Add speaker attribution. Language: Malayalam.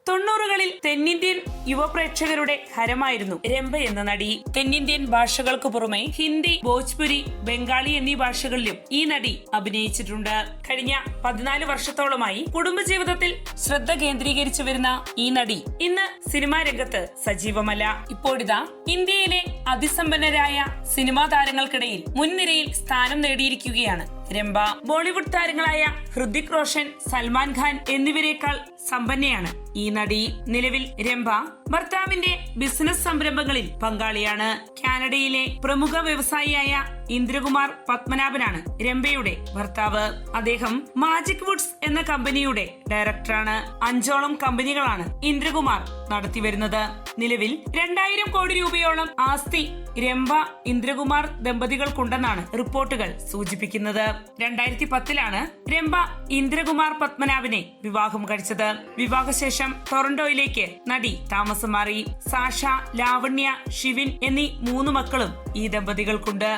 Speaker 1: 90കളിൽ തെന്നിന്ത്യൻ യുവപ്രേക്ഷകരുടെ ഹരമായിരുന്നു രംഭ എന്ന നടി. തെന്നിന്ത്യൻ ഭാഷകൾക്ക് പുറമെ ഹിന്ദി, ഭോജ്പുരി, ബംഗാളി എന്നീ ഭാഷകളിലും ഈ നടി അഭിനയിച്ചിട്ടുണ്ട്. കഴിഞ്ഞ 14 വർഷത്തോളമായി കുടുംബജീവിതത്തിൽ ശ്രദ്ധ കേന്ദ്രീകരിച്ചു വരുന്ന ഈ നടി ഇന്ന് സിനിമാ രംഗത്ത് സജീവമല്ല. ഇപ്പോഴിതാ ഇന്ത്യയിലെ അതിസമ്പന്നരായ സിനിമാ താരങ്ങൾക്കിടയിൽ മുൻനിരയിൽ സ്ഥാനം നേടിയിരിക്കുകയാണ് രംഭ. ബോളിവുഡ് താരങ്ങളായ ഹൃതിക് റോഷൻ, സൽമാൻ ഖാൻ എന്നിവരെക്കാൾ സമ്പന്നയാണ് ഈ നടി. നിലവിൽ രംഭ ഭർത്താവിന്റെ ബിസിനസ് സംരംഭങ്ങളിൽ പങ്കാളിയാണ്. കാനഡയിലെ പ്രമുഖ വ്യവസായിയായ ഇന്ദ്രകുമാർ പത്മനാഭനാണ് രംഭയുടെ ഭർത്താവ്. അദ്ദേഹം മാജിക് വുഡ്സ് എന്ന കമ്പനിയുടെ ഡയറക്ടറാണ്. 5ഓളം കമ്പനികളാണ് ഇന്ദ്രകുമാർ നടത്തിവരുന്നത്. നിലവിൽ 2000 കോടി രൂപയോളം ആസ്തി രംഭ ഇന്ദ്രകുമാർ ദമ്പതികൾക്കുണ്ടെന്നാണ് റിപ്പോർട്ടുകൾ സൂചിപ്പിക്കുന്നത്. 2010ലാണ് രംഭ ഇന്ദ്രകുമാർ പത്മനാഭനെ വിവാഹം കഴിച്ചത്. വിവാഹശേഷം ടൊറന്റോയിലേക്ക് നടി താമസം മാറി. സാഷ, ലാവണ്യ, ഷിവിൻ എന്നീ 3 മക്കളും ഈ ദമ്പതികൾക്കുണ്ട്.